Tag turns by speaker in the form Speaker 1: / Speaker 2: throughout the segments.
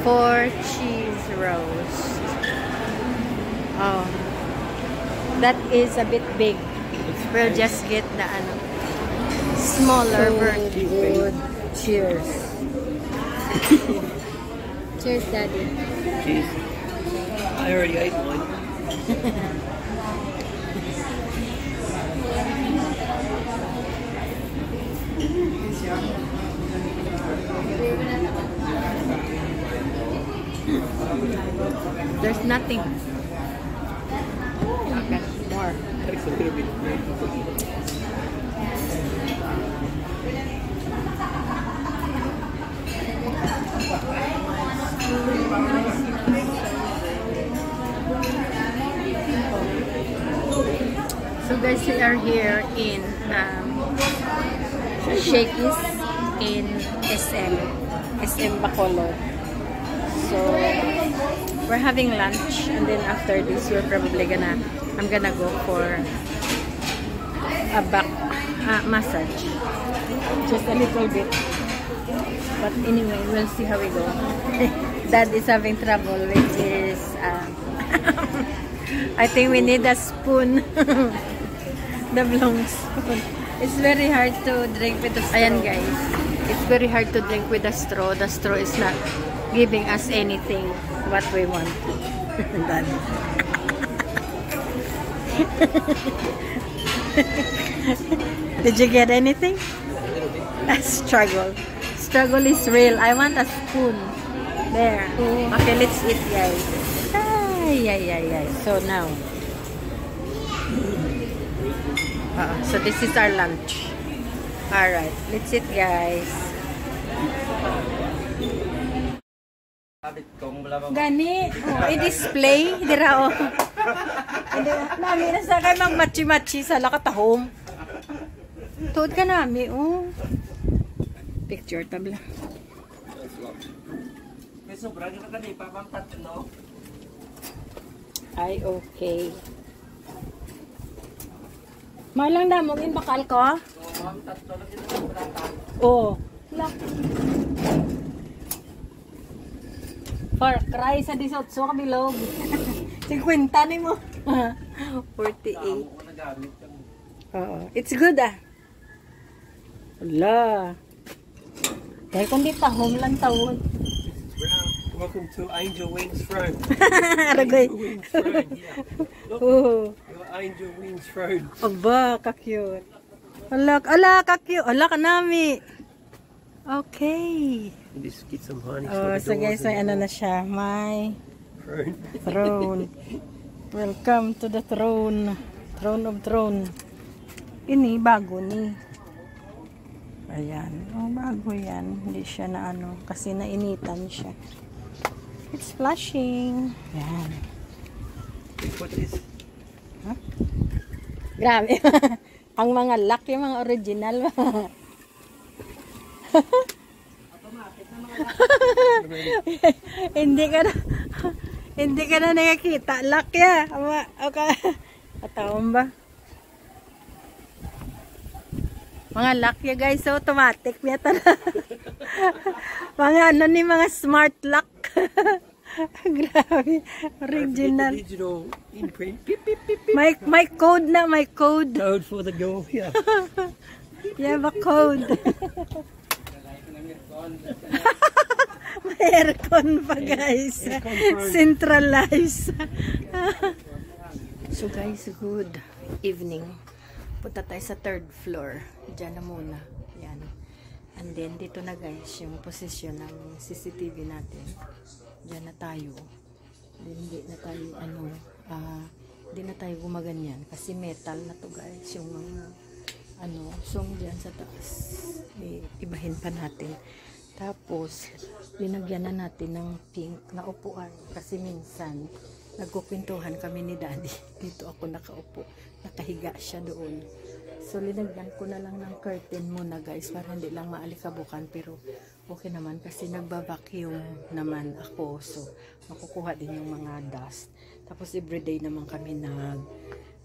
Speaker 1: 4 cheese roast. Oh, that is a bit big. We'll just get the smaller version.
Speaker 2: Good. Cheers.
Speaker 1: Cheers, Daddy.
Speaker 3: Cheers. I already ate mine.
Speaker 1: There's nothing. Okay, more.
Speaker 3: Takes a little bit.
Speaker 1: So guys, we are here in Shakey's in SM Bacolod. So we're having lunch, and then after this I'm gonna go for a back massage, just a little bit. But anyway, we'll see how we go. Dad is having trouble with his I think we need a spoon. The long spoon. It's very hard to drink with the straw. Ayan guys, it's very hard to drink with the straw. The straw is not giving us anything what we want. Did you get anything? A struggle. Struggle is real. I want a spoon. There. Okay, let's eat guys. Ay. So now. So this is our lunch. Alright, let's eat guys. Gani, i-display dira nami na sa kay magmachi-machi sa lakatahom. Tuod ka nami picture tabla. Ay okay. Malang damog in bakal ko? Oh, lak. For cry sa 18 ka bilog. 50 ni mo. 48. It's good Wala. Dahil kung di tahom lang tawon.
Speaker 3: Welcome to Angel Wings Throne.
Speaker 1: Aragoy.
Speaker 3: Wings Throne, yeah. Look, your Angel Wings Throne.
Speaker 1: Aba, ka-cute. Ala, ka-cute. Ala, kanami. Okay.
Speaker 3: Just get some honey.
Speaker 1: So guys, may na siya. My throne. Welcome to the throne. Throne of throne. Ini, bago ni. Ayan. Bago yan. Hindi siya na kasi nainitan siya. It's flashing. Ayan.
Speaker 3: What is?
Speaker 1: Huh? Grabe. Ang mga lock, yung mga original. Hindi ka na nakakita. Lock ya. Okay. Atawang ba? Mga lock ya guys. So automatic. Mga mga smart lock. Grabe. Original.
Speaker 3: Digital imprint.
Speaker 1: My code na. My code.
Speaker 3: Code for the girl. Yeah.
Speaker 1: Yeah, a code. May aircon pa guys. Centralized. So guys, good evening. Punta tayo sa 3rd floor. Diyan na muna. Yan. And then dito na guys yung position ng CCTV natin. Diyan na tayo. Hindi na tayo hindi na tayo gumaganyan kasi metal na to guys yung mga so diyan sa taas. Ibahin pa natin. Tapos linagyan na natin ng pink na upuan kasi minsan nagkukwentuhan kami ni Daddy. Dito ako nakaupo. Nakahiga siya doon. So linagyan ko na lang ng curtain muna guys para hindi lang maalikabukan, pero okay naman kasi nagba-vacuum naman ako. So makukuha din yung mga dust. Tapos everyday naman kami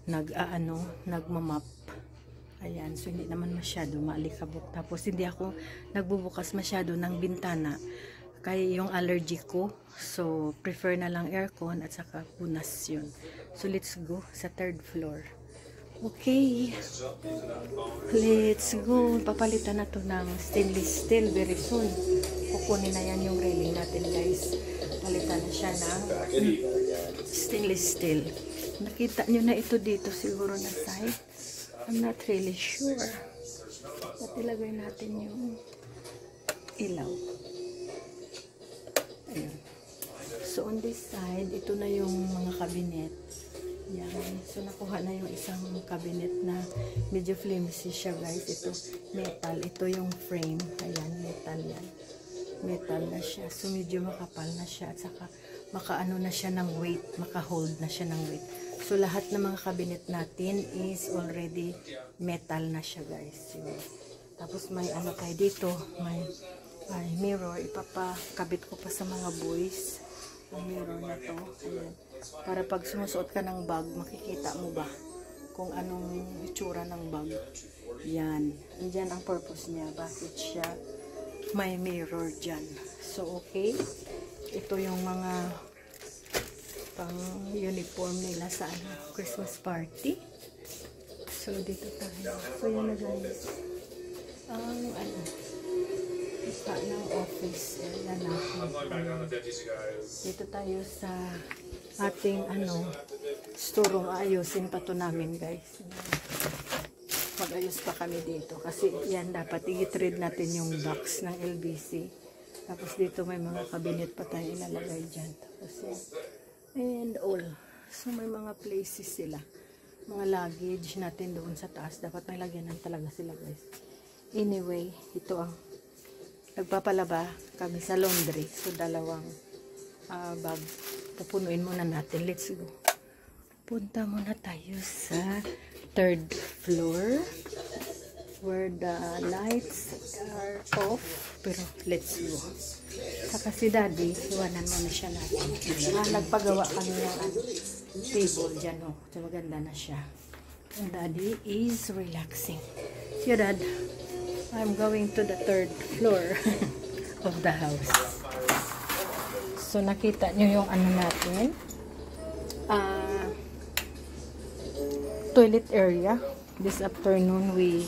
Speaker 1: nagmamap. Ayan, so hindi naman masyado maalikabok. Tapos hindi ako nagbubukas masyado ng bintana kaya yung allergy ko. So, prefer na lang aircon at saka punas yun. So, let's go sa third floor. Okay. Let's go. Papalitan na to ng stainless steel very soon. Kukunin na yan yung railing natin, guys. Palitan na siya ng stainless steel. Nakita nyo na ito dito siguro na side. I'm not really sure. At ilagay natin yung ilaw. Ayan. So, on this side, ito na yung mga cabinet. Yan. So, nakuha na yung isang cabinet na medyo flimsy siya, guys. Ito, metal. Ito yung frame. Ayan, metal yan. Metal na siya. So, medyo makapal na siya. At saka, makaano na siya ng weight. Maka-hold na siya ng weight. So, lahat ng mga cabinet natin is already metal na siya, guys. So, tapos, may ano tayo dito. May mirror. Ipapakabit ko pa sa mga boys. Ang mirror na to. Ayan. Para pag sumusuot ka ng bag, makikita mo ba kung anong itsura ng bag. Yan. Diyan ang purpose niya. Bakit siya may mirror dyan. So, okay. Ito yung mga pang uniform nila sa Christmas party. So, dito tayo. So, yan na, guys. Ang isa ng office area natin. Dito tayo sa ating store room. Ayusin pa to namin, guys. Mag-ayos pa kami dito kasi yan dapat i-trade natin yung box ng LBC. Tapos dito may mga cabinet pa tayo ilalagay dyan. Tapos yan. And all. So may mga places sila. Mga luggage natin doon sa taas. Dapat may lagyanan talaga sila, guys. Anyway, ito ang nagpapalaba kami sa laundry. So dalawang bag. Pupunuin muna natin. Let's go. Punta muna tayo sa third floor where the lights are off. Pero let's go. Saka si Daddy, iwanan muna siya natin. Nagpagawa kami ng table dyan. Oh. So maganda na siya. And Daddy is relaxing. So Dad, I'm going to the third floor of the house. So, nakita nyo yung ano natin. Toilet area. This afternoon, we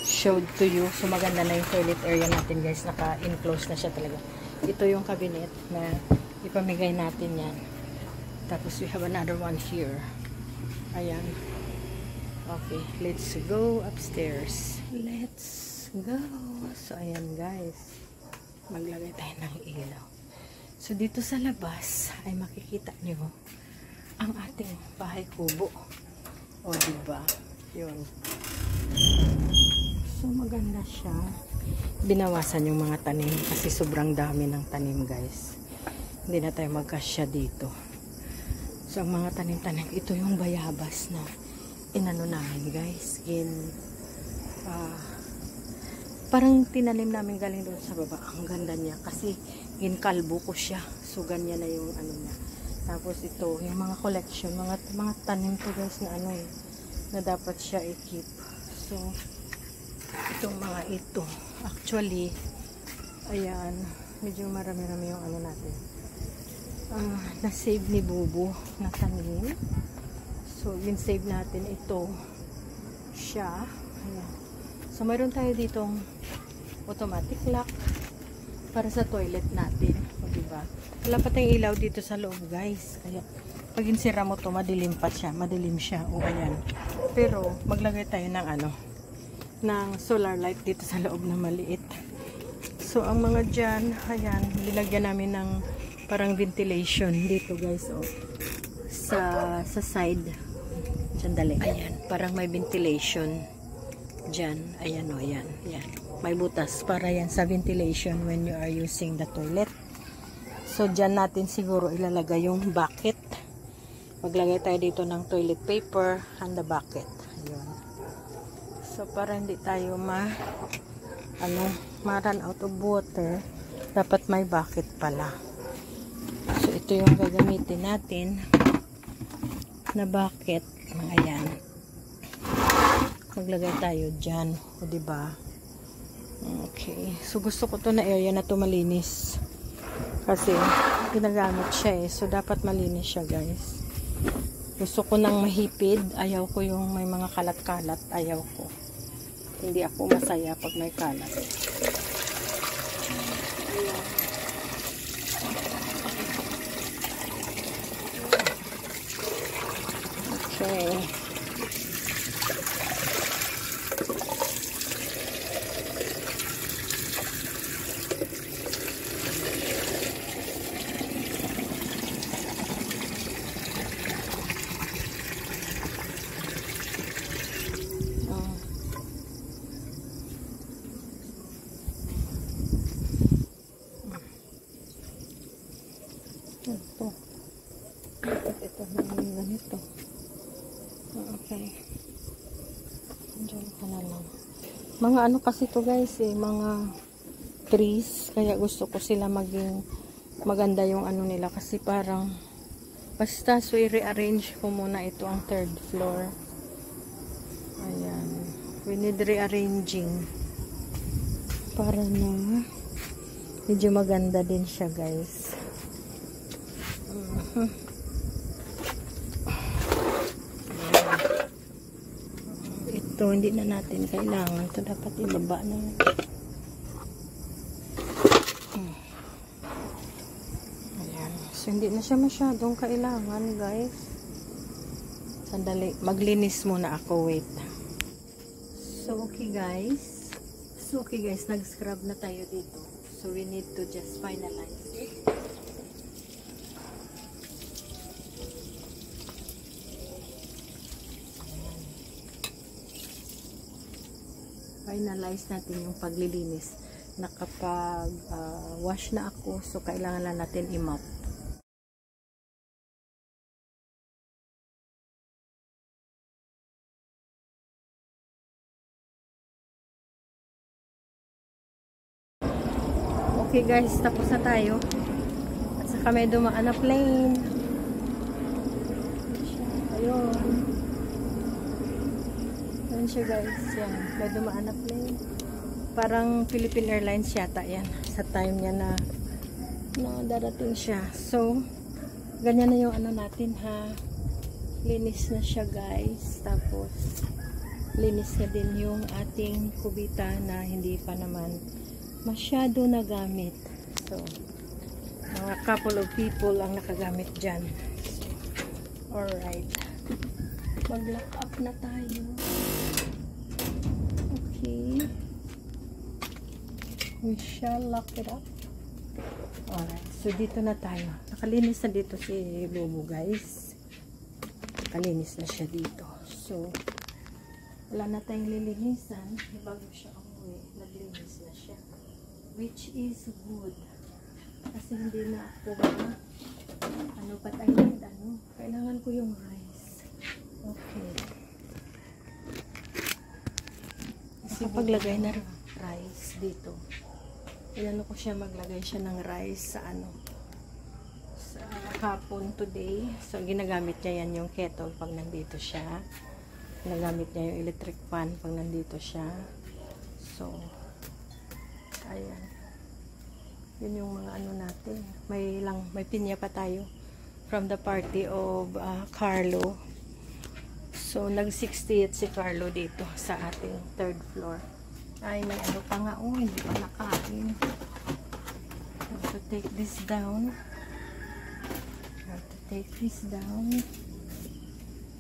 Speaker 1: showed to you. So, maganda na yung toilet area natin, guys. Naka-enclose na siya talaga. Ito yung cabinet na ipamigay natin yan. Tapos, we have another one here. Ayan. Okay, let's go upstairs. Let's go. So, ayan, guys. Maglagay tayo ng ilaw. So, dito sa labas ay makikita nyo ang ating bahay kubo. O, diba? Yun. So, maganda siya. Binawasan yung mga tanim kasi sobrang dami ng tanim, guys. Hindi na tayo magkasya dito. So, ang mga tanim-tanim, ito yung bayabas na inano namin, guys. Parang tinanim namin galing doon sa baba. Ang ganda niya. Kasi ginkalbo ko siya. So, ganyan na yung ano niya. Tapos ito, yung mga collection. Mga tanim to, guys, na na dapat siya i-keep. So, itong mga ito. Actually, ayan. Medyo marami-rami yung natin. Na-save ni Bubu na tanim. So, save natin ito. Siya. Ayan. So, mayroon tayo ditong automatic lock para sa toilet natin. O, diba? Wala pa tayong ilaw dito sa loob, guys. Kaya, pag insira mo to, madilim pa siya. Madilim siya. O, ayan. Pero, maglagay tayo ng ng solar light dito sa loob na maliit. So, ang mga dyan, ayan, nilagyan namin ng parang ventilation dito, guys. O, sa side. Sandali. Ayan, parang may ventilation dyan. Ayan o, ayan. Ayan. May butas para yan sa ventilation when you are using the toilet. So, dyan natin siguro ilalagay yung bucket. Maglagay tayo dito ng toilet paper and the bucket. Ayan. So, para hindi tayo ma-run out of water, dapat may bucket pala. So, ito yung gagamitin natin na bucket. Ayan. Maglagay tayo dyan. O, diba? Okay. So, gusto ko to na area na to malinis. Kasi, ginagamit siya eh. So, dapat malinis siya, guys. Gusto ko nang mahipid. Ayaw ko yung may mga kalat-kalat. Ayaw ko. Hindi ako masaya pag may kalat. Okay. Ito. Ito na yung ganito. Okay. Diyan ka na lang. Mga ano kasi to guys eh, mga trees. Kaya gusto ko sila maging maganda yung ano nila. Kasi parang basta so i-rearrange ko muna ito ang third floor. Ayan. We need rearranging. Para na medyo maganda din siya guys. Ito hindi na natin kailangan. Ito dapat ibaba na. Ayan. So hindi na siya masyadong kailangan guys. Sandali. Maglinis muna ako. Wait. So okay guys. Nag-scrub na tayo dito. So we need to just finalize it. Finalize natin yung paglilinis. Nakapag wash na ako, so kailangan lang natin i-mop. Okay guys, tapos na tayo. At saka may dumaan na plane. Ayun. Ayan siya guys. Yan. May dumaan na plane. Parang Philippine Airlines yata yan. Sa time niya na darating siya. So, ganyan na yung ano natin ha. Linis na siya guys. Tapos, linis na din yung ating kubita na hindi pa naman masyado nagamit. So, mga couple of people ang nakagamit dyan. So, alright. Mag-lock up na tayo. Okay. We shall lock it up. Alright. So, dito na tayo. Nakalinis na dito si Bobo, guys. Nakalinis na siya dito. So, wala na tayong lilinisan. Bago siya umuwi, naglinis na siya. Which is good. Kasi hindi na ako ano pa tayo kailangan ko yung rice. Okay. Kasi paglagay na rice dito. Inano ko siya maglagay siya ng rice sa sa hapon today. So ginagamit niya yan yung kettle pag nandito siya. Ginagamit niya yung electric pan pag nandito siya. So ayan. Yun yung mga ano natin. May pinya pa tayo from the party of Carlo. So, nag-60th si Carlo dito sa ating third floor. Ay, may ano pa nga. Oh, hindi pa nakain. Have to take this down.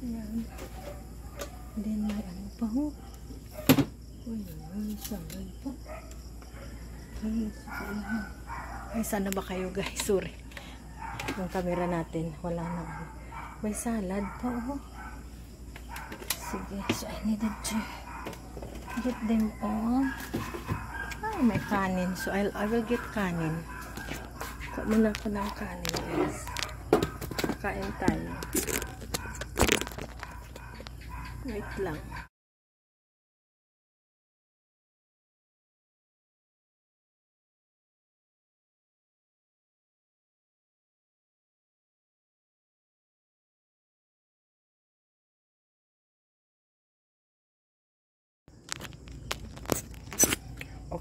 Speaker 1: Ayan. Then, may ano pa ho. Uy, salad pa. Ay, sana ba kayo guys? Sorry. Yung camera natin, wala na. May salad pa, oh. Sige, so I needed to get them all. Ay, may kanin. So, I will get kanin. Kuha muna ako ng kanin, guys. Kain tayo. Wait lang.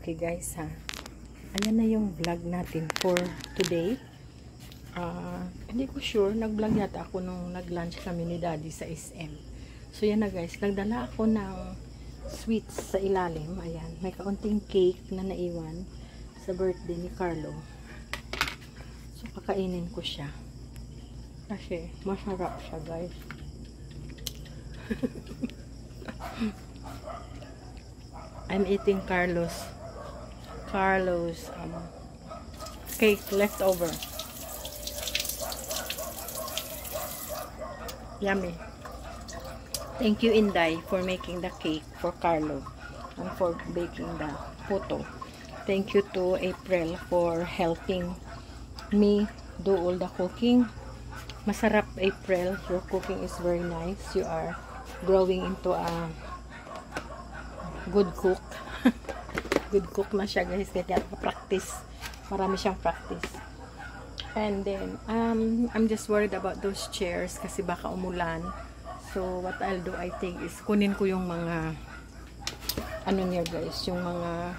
Speaker 1: Okay guys ha. Ayan na yung vlog natin for today. Hindi ko sure, nag-vlog yata ako nung nag-lunch kami ni Daddy sa SM. So yan na guys, nagdala ako ng sweets sa ilalim. Ayan, may kaunting cake na naiwan sa birthday ni Carlo. So kakainin ko siya. Kasi masarap siya guys. I'm eating Carlos cake leftover. Yummy. Thank you Inday for making the cake for Carlo and for baking the puto. Thank you to April for helping me do all the cooking. Masarap April, your cooking is very nice. You are growing into a good cook. Good cook na siya guys, kaya practice. Marami siyang practice. And then I'm just worried about those chairs kasi baka umulan. So what I'll do, I think, is kunin ko yung mga ano niya guys, yung mga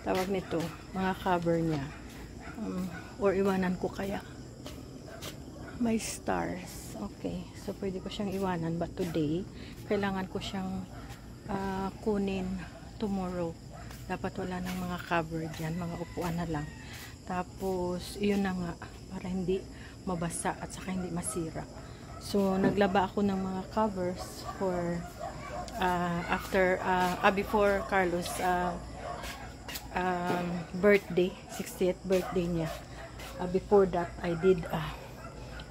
Speaker 1: tawag nito, mga cover niya, or iwanan ko kaya. May stars. Okay, so pwede ko siyang iwanan, but today kailangan ko siyang kunin tomorrow. Dapat wala ng mga cover dyan, mga upuan na lang. Tapos yun na nga, para hindi mabasa at saka hindi masira. So naglaba ako ng mga covers for before Carlos birthday, 60th birthday niya. Before that, I did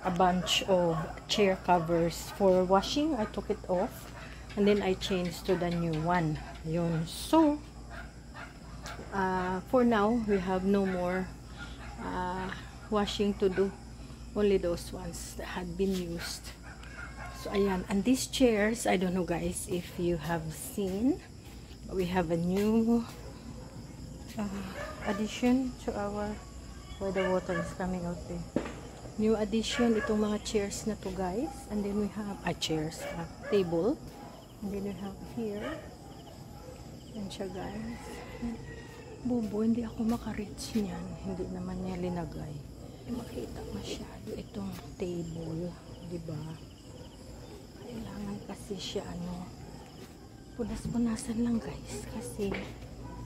Speaker 1: a bunch of chair covers for washing. I took it off and then I changed to the new one. Yun. So for now, we have no more washing to do. Only those ones that had been used. So ayan, and these chairs, I don't know guys if you have seen, we have a new addition to our, where the water is coming out there. New addition itong mga chairs na to guys. And then we have table. And then we have here. Yan siya guys. Bubo, hindi ako makareach niyan. Hindi naman niya linagay. Makita masyado itong table, diba? Kailangan kasi siya punas-punasan lang guys, kasi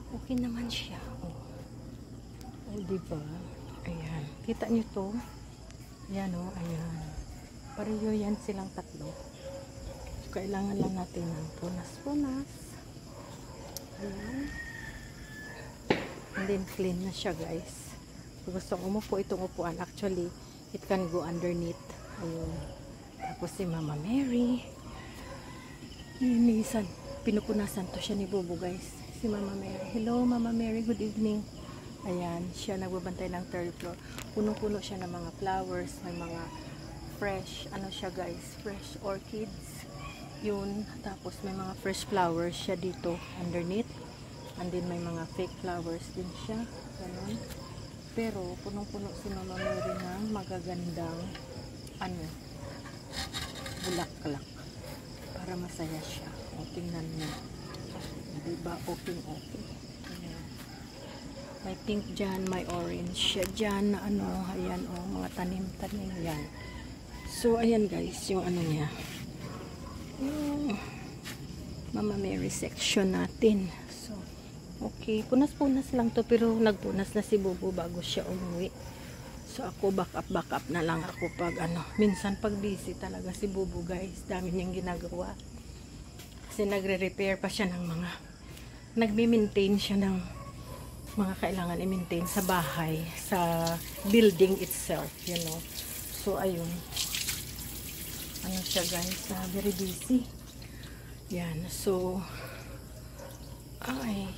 Speaker 1: okay naman siya. Diba? Ayan, kita nyo to? Ayan ayan, pareho yan silang tatlo. So, kailangan lang natin ng punas-punas. Ayan, and then clean na siya guys. Gusto kong umupo itong upuan. Actually, it can go underneath. Ayun. Tapos si Mama Mary. Ninisan. Pinupunasan to siya ni Bobo guys. Si Mama Mary. Hello Mama Mary, good evening. Ayan, siya nagbabantay ng third floor. Puno-puno siya ng mga flowers. May mga fresh, siya guys, fresh orchids. Yun. Tapos may mga fresh flowers siya dito underneath. And then may mga fake flowers din siya. Ganun. Pero punong-puno si Mama Mary ng magagandang bulaklak para masaya siya. O tingnan niyo. Diba? Okay. May pink dyan, may orange siya dyan na ayan mga tanim-tanim yan. So ayan guys, yung niya. Yung Mama Mary section natin. Okay, punas-punas lang to, pero nagpunas na si Bobo bago siya umuwi. So ako back up na lang ako pag minsan pag busy talaga si Bobo guys, dami niyang ginagawa. Kasi nagre-repair pa siya ng mga, nagme-maintain siya ng mga kailangan i-maintain sa bahay, sa building itself, you know. So ayun, siya guys, very busy. Yan, so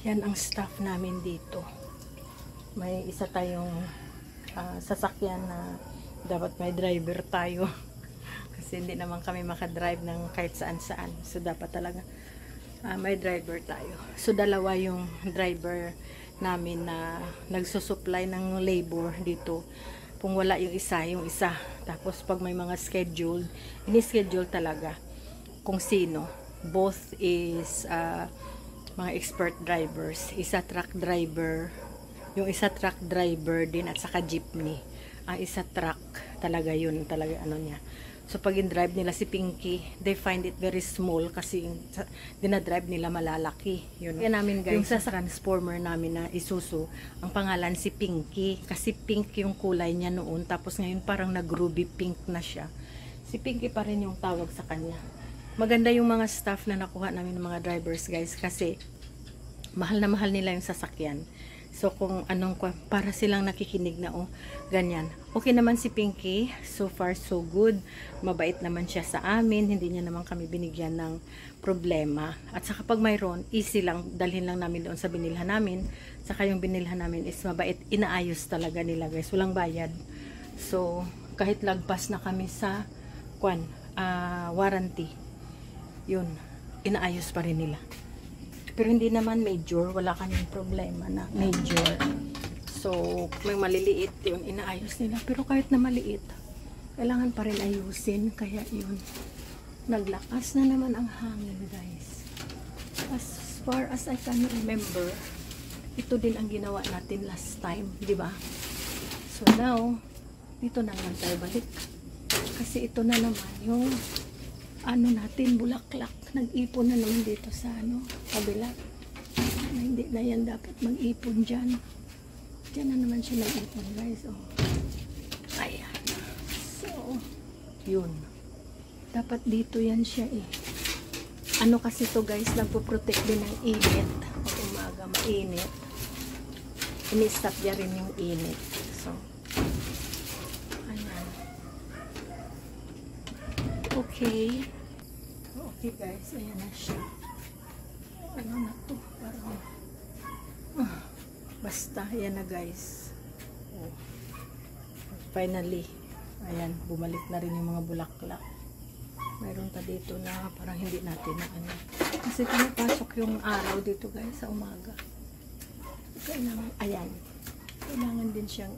Speaker 1: yan ang staff namin dito. May isa tayong sasakyan na dapat may driver tayo. Kasi hindi naman kami makadrive ng kahit saan-saan. So dapat talaga may driver tayo. So dalawa yung driver namin na nagsusupply ng labor dito. Kung wala yung isa. Tapos pag may mga schedule, ini-schedule talaga kung sino. Both is mga expert drivers. Isa truck driver, yung isa truck driver din at saka jeepney. Ang isa truck talaga yun, talaga ano niya. So pag in-drive nila si Pinky, they find it very small kasi yung dinadrive nila malalaki. Yun. Kaya namin guys, yung sa transformer namin na Isuzu, ang pangalan si Pinky. Kasi pink yung kulay niya noon, tapos ngayon parang nag-ruby pink na siya. Si Pinky pa rin yung tawag sa kanya. Maganda yung mga staff na nakuha namin ng mga drivers guys kasi mahal na mahal nila yung sasakyan. So kung anong, para silang nakikinig na ganyan. Okay naman si Pinky, so far so good. Mabait naman siya sa amin, hindi niya naman kami binigyan ng problema. At saka pag mayroon, easy lang, dalhin lang namin doon sa binilhan namin. Saka yung binilhan namin is mabait, inaayos talaga nila guys, walang bayad. So kahit lagpas na kami sa warranty, yun, inaayos pa rin nila. Pero hindi naman major, wala kaming problema na major. So, may maliliit yun, inaayos nila. Pero kahit na maliit, kailangan pa rin ayusin. Kaya yun, naglakas na naman ang hangin guys. As far as I can remember, ito din ang ginawa natin last time, di ba? So now, dito na naman tayo balik. Kasi ito na naman yung ano natin, bulaklak. Nag-ipon na naman dito sa kabila. Na hindi na yan dapat mag-ipon dyan. Dyan na naman siya nag-ipon guys. Ayan. So, yun. Dapat dito yan siya Ano kasi to guys, nagpo-protect din ng init. Pag umaga, mainit. Ini-stop niya rin yung init. So, ayan. Okay. Okay guys, ayan na siya. Ano na to? Parang basta, ayan na guys. Finally, ayan, bumalik na rin yung mga bulaklak. Mayroon pa dito na parang hindi natin na kasi pinapasok yung araw dito guys sa umaga. Kailangan, ayan, kailangan din siyang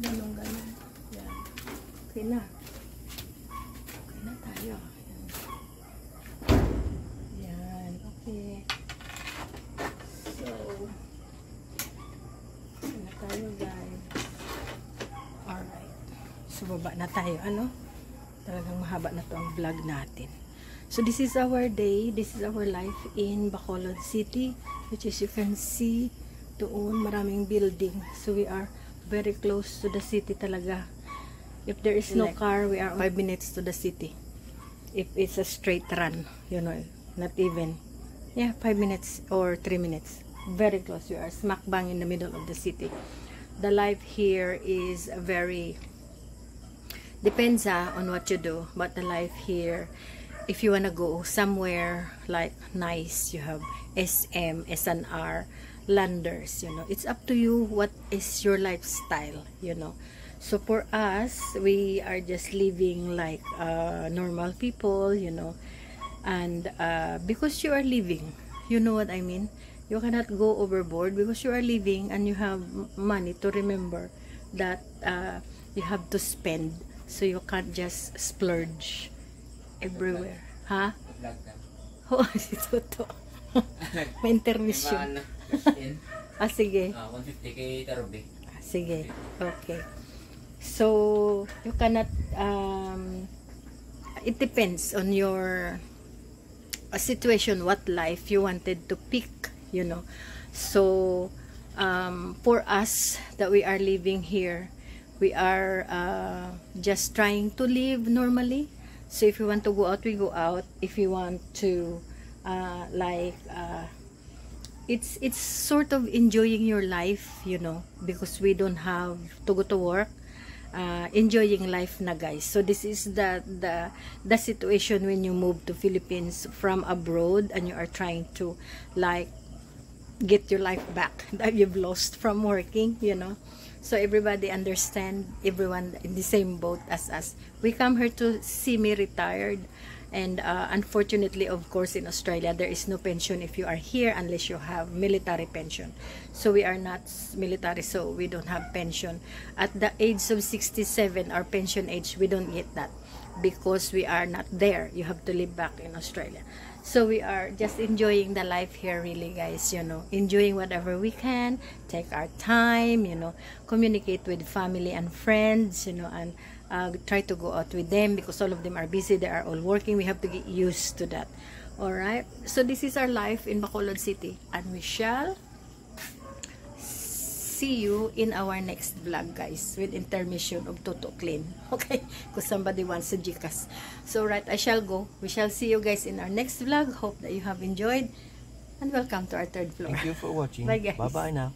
Speaker 1: ganun. Ayan. Okay na. Na tayo. Yan. Okay. So, na tayo guys. Alright. So, baba na tayo. Talagang mahaba na to ang vlog natin. So, this is our day. This is our life in Bacolod City. Which is you can see doon maraming building. So, we are very close to the city talaga. If there is no car, we are 5 minutes to the city. If it's a straight run, not even. Yeah, 5 minutes or 3 minutes. Very close. We are smack bang in the middle of the city. The life here is very, depends on what you do. But the life here, if you wanna go somewhere like nice, you have SM, SNR, Landers, it's up to you what is your lifestyle, So for us, we are just living like normal people, and because you are living, you know what I mean? You cannot go overboard because you are living and you have money to remember that you have to spend, so you can't just splurge everywhere. Ha? Oh, si Toto. May intermission. Sige.
Speaker 3: 150 kay Tarubi.
Speaker 1: Sige. Okay. So, you cannot, it depends on your situation, what life you wanted to pick, So, for us that we are living here, we are just trying to live normally. So, if you want to go out, we go out. If you want to, it's sort of enjoying your life, because we don't have to go to work. Enjoying life na guys. So this is the situation when you move to Philippines from abroad and you are trying to get your life back that you've lost from working, So everybody understand, everyone in the same boat as us. We come here to semi-retired, and unfortunately, of course, in Australia, there is no pension if you are here unless you have military pension. So we are not military, so we don't have pension. At the age of 67, our pension age, we don't get that. because we are not there. You have to live back in Australia. So we are just enjoying the life here, really, guys, you know, enjoying whatever we can, take our time, you know, communicate with family and friends, you know, and try to go out with them because all of them are busy. They are all working. We have to get used to that. All right. So this is our life in Bacolod City, and we shall see you in our next vlog, guys, with intermission of Toto Clean. Okay, because somebody wants to Gcash. So right, I shall go. We shall see you guys in our next vlog. Hope that you have enjoyed, and welcome to our third floor.
Speaker 3: Thank you for watching.
Speaker 1: Bye, guys.
Speaker 3: Bye-bye now.